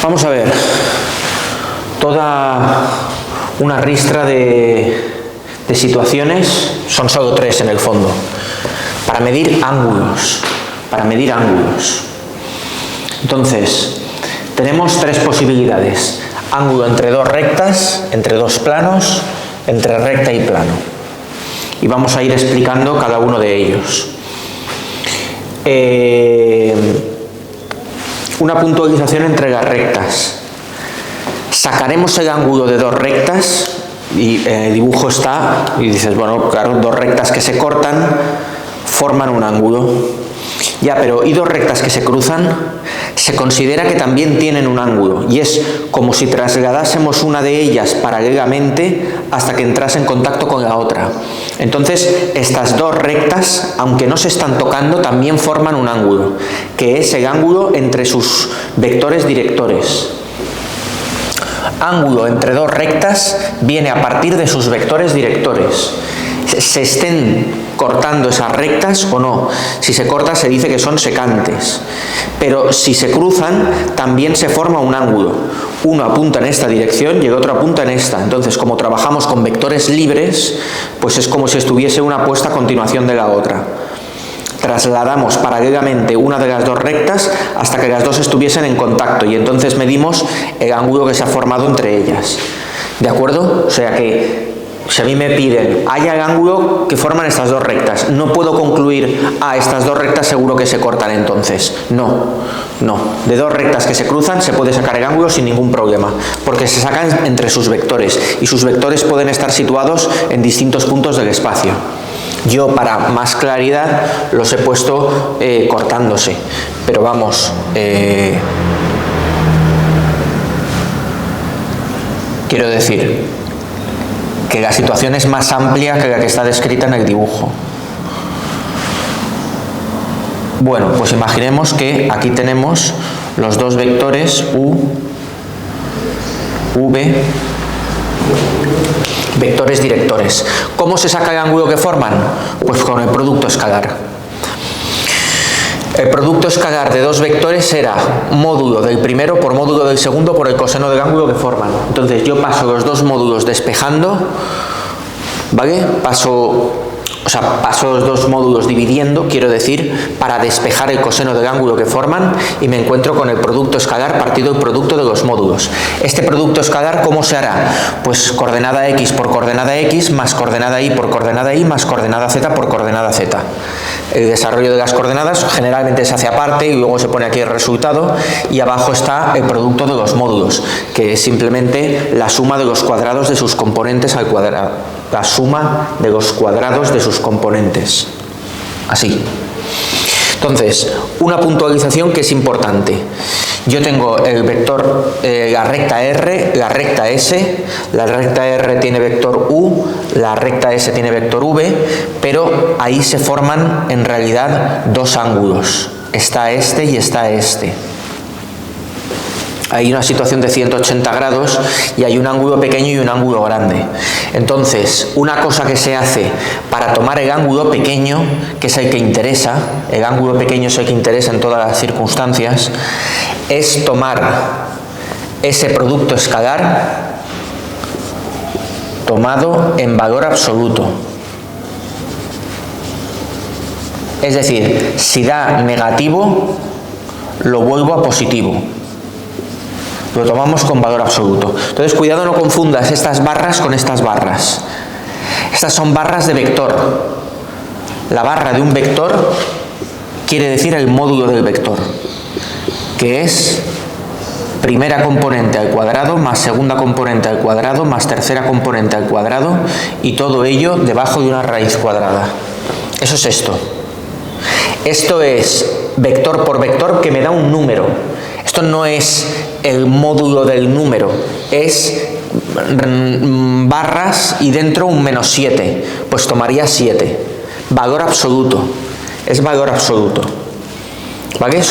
Vamos a ver toda una ristra de situaciones, son solo tres en el fondo, para medir ángulos, Entonces, tenemos tres posibilidades: ángulo entre dos rectas, entre dos planos, entre recta y plano. Y vamos a ir explicando cada uno de ellos. Una puntualización entre las rectas. Sacaremos el ángulo de dos rectas y el dibujo está, y dices, bueno, claro, dos rectas que se cortan forman un ángulo. Ya, pero ¿y dos rectas que se cruzan? Se considera que también tienen un ángulo, y es como si trasladásemos una de ellas paralelamente hasta que entrase en contacto con la otra. Entonces, estas dos rectas, aunque no se están tocando, también forman un ángulo, que es el ángulo entre sus vectores directores. Ángulo entre dos rectas viene a partir de sus vectores directores. Se estén cortando esas rectas o no. Si se corta se dice que son secantes, pero si se cruzan también se forma un ángulo. Uno apunta en esta dirección y el otro apunta en esta. Entonces, como trabajamos con vectores libres, pues es como si estuviese una puesta a continuación de la otra. Trasladamos paralelamente una de las dos rectas hasta que las dos estuviesen en contacto, y entonces medimos el ángulo que se ha formado entre ellas. ¿De acuerdo? O sea que si a mí me piden, haya el ángulo que forman estas dos rectas, no puedo concluir, estas dos rectas seguro que se cortan entonces. No. De dos rectas que se cruzan se puede sacar el ángulo sin ningún problema, porque se sacan entre sus vectores, y sus vectores pueden estar situados en distintos puntos del espacio. Yo, para más claridad, los he puesto cortándose, pero vamos, quiero decir que la situación es más amplia que la que está descrita en el dibujo. Bueno, pues imaginemos que aquí tenemos los dos vectores U, V, vectores directores. ¿Cómo se saca el ángulo que forman? Pues con el producto escalar. El producto escalar de dos vectores será módulo del primero por módulo del segundo por el coseno del ángulo que forman. Entonces yo paso los dos módulos despejando, ¿vale? Paso los dos módulos dividiendo, quiero decir, para despejar el coseno del ángulo que forman, y me encuentro con el producto escalar partido el producto de los módulos. Este producto escalar, ¿cómo se hará? Pues coordenada x por coordenada x más coordenada y por coordenada y más coordenada z por coordenada z. El desarrollo de las coordenadas generalmente se hace aparte y luego se pone aquí el resultado, y abajo está el producto de los módulos, que es simplemente la suma de los cuadrados de sus componentes al cuadrado. La suma de los cuadrados de sus componentes. Así. Entonces, una puntualización que es importante. Yo tengo el vector, la recta R, la recta S. La recta R tiene vector U, la recta S tiene vector V, pero ahí se forman en realidad dos ángulos. Está este y está este. Hay una situación de 180 grados y hay un ángulo pequeño y un ángulo grande. Entonces, una cosa que se hace para tomar el ángulo pequeño, que es el que interesa, el ángulo pequeño es el que interesa en todas las circunstancias, es tomar ese producto escalar tomado en valor absoluto. Es decir, si da negativo, lo vuelvo a positivo. Lo tomamos con valor absoluto. Entonces, cuidado, no confundas estas barras con estas barras. Estas son barras de vector. La barra de un vector quiere decir el módulo del vector, que es primera componente al cuadrado más segunda componente al cuadrado más tercera componente al cuadrado, y todo ello debajo de una raíz cuadrada. Eso es esto. Esto es vector por vector que me da un número. Esto no es el módulo del número, es barras y dentro un menos 7, pues tomaría 7. Valor absoluto, es valor absoluto. ¿Vale?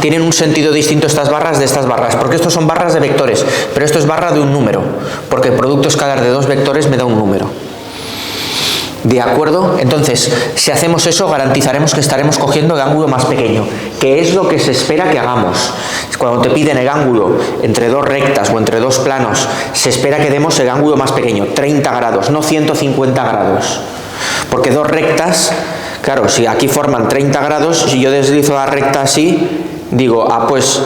Tienen un sentido distinto estas barras de estas barras, porque estos son barras de vectores, pero esto es barra de un número, porque el producto escalar de dos vectores me da un número. ¿De acuerdo? Entonces, si hacemos eso, garantizaremos que estaremos cogiendo el ángulo más pequeño, que es lo que se espera que hagamos. Cuando te piden el ángulo entre dos rectas o entre dos planos, se espera que demos el ángulo más pequeño, 30 grados, no 150 grados. Porque dos rectas, claro, si aquí forman 30 grados, si yo deslizo la recta así, digo, pues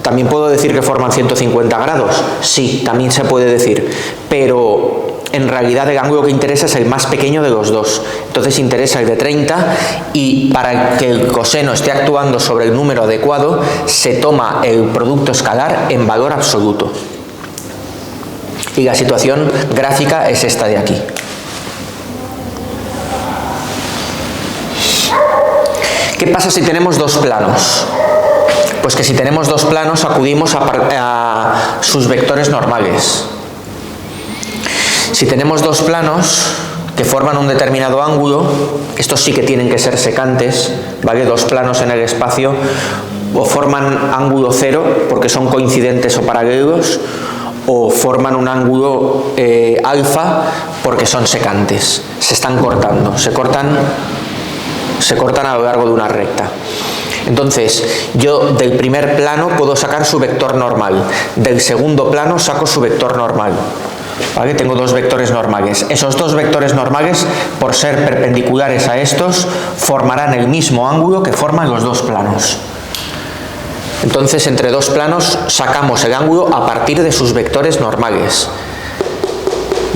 también puedo decir que forman 150 grados. Sí, también se puede decir, pero en realidad el ángulo que interesa es el más pequeño de los dos. Entonces interesa el de 30 y para que el coseno esté actuando sobre el número adecuado, se toma el producto escalar en valor absoluto. Y la situación gráfica es esta de aquí. ¿Qué pasa si tenemos dos planos? Pues que si tenemos dos planos acudimos a sus vectores normales. Si tenemos dos planos que forman un determinado ángulo, estos sí que tienen que ser secantes, ¿vale? Dos planos en el espacio o forman ángulo cero porque son coincidentes o paralelos, o forman un ángulo alfa porque son secantes, se están cortando, se cortan a lo largo de una recta. Entonces, yo del primer plano puedo sacar su vector normal, del segundo plano saco su vector normal. ¿Vale? Tengo dos vectores normales. Esos dos vectores normales, por ser perpendiculares a estos, formarán el mismo ángulo que forman los dos planos. Entonces, entre dos planos sacamos el ángulo a partir de sus vectores normales.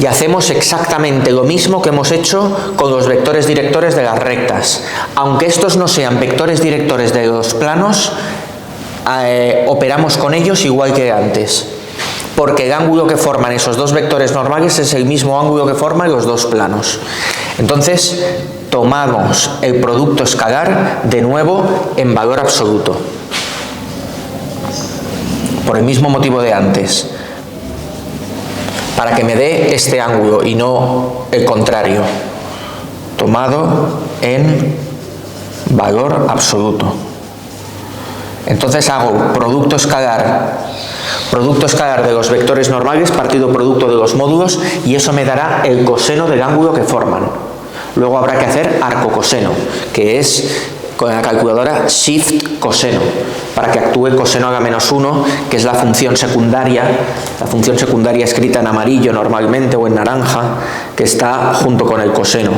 Y hacemos exactamente lo mismo que hemos hecho con los vectores directores de las rectas. Aunque estos no sean vectores directores de los planos, operamos con ellos igual que antes. Porque el ángulo que forman esos dos vectores normales es el mismo ángulo que forman los dos planos. Entonces, tomamos el producto escalar de nuevo en valor absoluto. Por el mismo motivo de antes. Para que me dé este ángulo y no el contrario. Tomado en valor absoluto. Entonces hago producto escalar de los vectores normales partido producto de los módulos y eso me dará el coseno del ángulo que forman. Luego habrá que hacer arcocoseno, que es con la calculadora shift coseno, para que actúe coseno a la menos 1, que es la función secundaria escrita en amarillo normalmente o en naranja, que está junto con el coseno,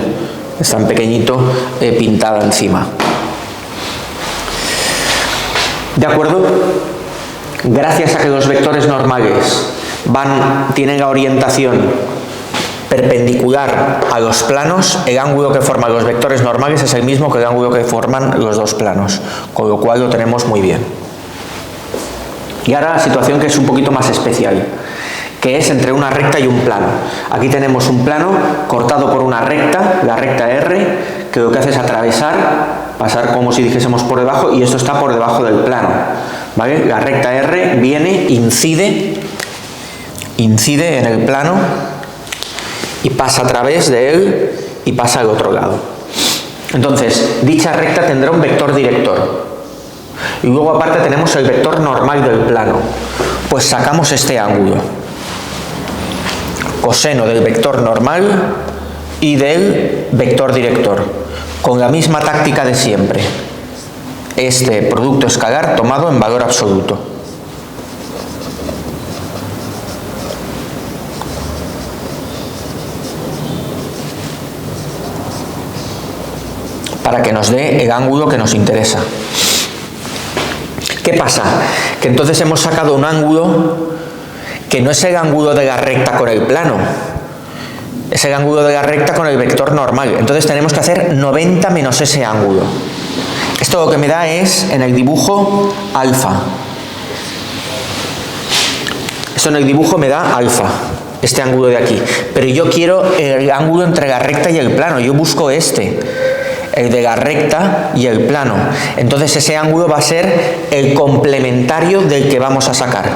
está en pequeñito pintada encima. ¿De acuerdo? Gracias a que los vectores normales tienen la orientación perpendicular a los planos, el ángulo que forman los vectores normales es el mismo que el ángulo que forman los dos planos, con lo cual lo tenemos muy bien. Y ahora la situación que es un poquito más especial, que es entre una recta y un plano. Aquí tenemos un plano cortado por una recta, la recta R, que lo que hace es pasar como si dijésemos por debajo, y esto está por debajo del plano, ¿vale? La recta R viene, incide en el plano y pasa a través de él y pasa al otro lado. Entonces, dicha recta tendrá un vector director. Y luego aparte tenemos el vector normal del plano. Pues sacamos este ángulo. Coseno del vector normal y del vector director. Con la misma táctica de siempre. Este producto escalar tomado en valor absoluto. Para que nos dé el ángulo que nos interesa. ¿Qué pasa? Que entonces hemos sacado un ángulo que no es el ángulo de la recta con el plano, es el ángulo de la recta con el vector normal. Entonces tenemos que hacer 90 menos ese ángulo. Esto lo que me da es, en el dibujo, alfa. Esto en el dibujo me da alfa, este ángulo de aquí. Pero yo quiero el ángulo entre la recta y el plano, yo busco este, el de la recta y el plano. Entonces ese ángulo va a ser el complementario del que vamos a sacar.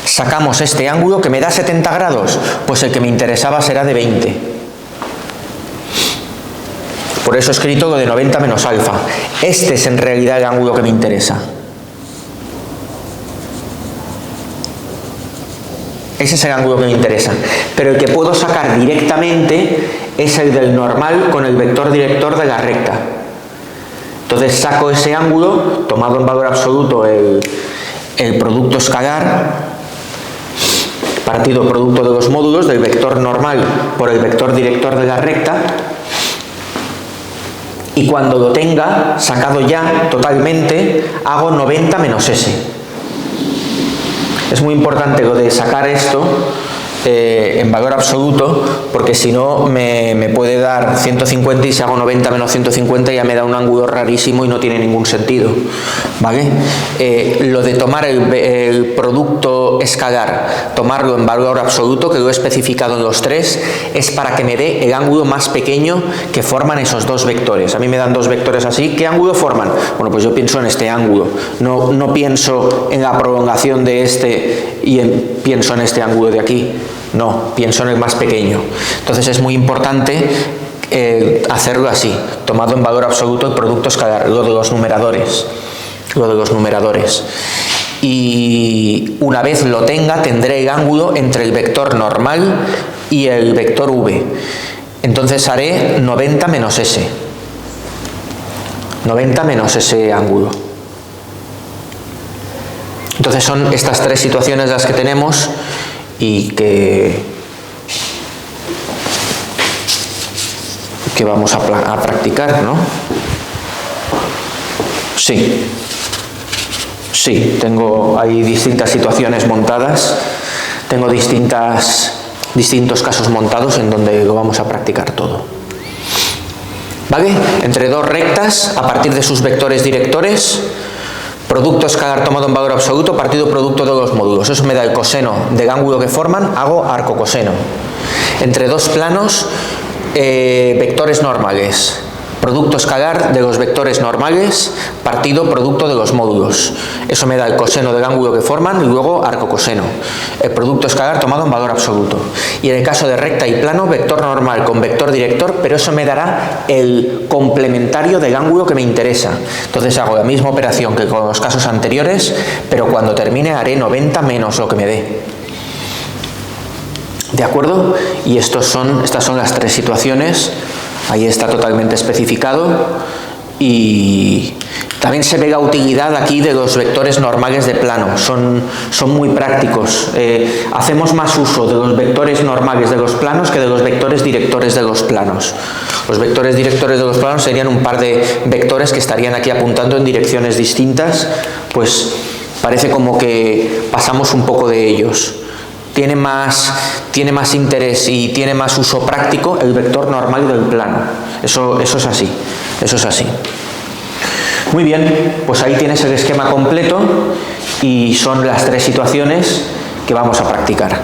Sacamos este ángulo que me da 70 grados, pues el que me interesaba será de 20. Por eso he escrito lo de 90 menos alfa. Este es en realidad el ángulo que me interesa. Ese es el ángulo que me interesa. Pero el que puedo sacar directamente es el del normal con el vector director de la recta. Entonces saco ese ángulo, tomado en valor absoluto el producto escalar, partido producto de los módulos del vector normal por el vector director de la recta, y cuando lo tenga sacado ya totalmente, hago 90 menos S. Es muy importante lo de sacar esto en valor absoluto, porque si no me puede dar 150 y si hago 90 menos 150 ya me da un ángulo rarísimo y no tiene ningún sentido, ¿vale? Lo de tomar el producto escalar, tomarlo en valor absoluto, que lo he especificado en los tres, es para que me dé el ángulo más pequeño que forman esos dos vectores. A mí me dan dos vectores así, ¿qué ángulo forman? Bueno, pues yo pienso en este ángulo, no pienso en la prolongación de este y pienso en este ángulo de aquí. No, pienso en el más pequeño. Entonces es muy importante hacerlo así, tomado en valor absoluto el producto escalar, lo de los numeradores. Y una vez lo tenga, tendré el ángulo entre el vector normal y el vector v. Entonces haré 90 menos S. 90 menos ese ángulo. Entonces son estas tres situaciones las que tenemos y que vamos a practicar, ¿no? Sí, hay distintas situaciones montadas, tengo distintos casos montados en donde lo vamos a practicar todo. ¿Vale? Entre dos rectas, a partir de sus vectores directores, producto escalar tomado en valor absoluto, partido producto de los módulos. Eso me da el coseno del ángulo que forman, hago arcocoseno. Entre dos planos, vectores normales. Producto escalar de los vectores normales, partido producto de los módulos. Eso me da el coseno del ángulo que forman y luego arcocoseno. El producto escalar tomado en valor absoluto. Y en el caso de recta y plano, vector normal con vector director, pero eso me dará el complementario del ángulo que me interesa. Entonces hago la misma operación que con los casos anteriores, pero cuando termine haré 90 menos lo que me dé. ¿De acuerdo? Y estas son las tres situaciones. Ahí está totalmente especificado y también se ve la utilidad aquí de los vectores normales de plano, son muy prácticos. Hacemos más uso de los vectores normales de los planos que de los vectores directores de los planos. Los vectores directores de los planos serían un par de vectores que estarían aquí apuntando en direcciones distintas, pues parece como que pasamos un poco de ellos. Tiene más interés y tiene más uso práctico el vector normal del plano. Eso es así. Muy bien, pues ahí tienes el esquema completo y son las tres situaciones que vamos a practicar.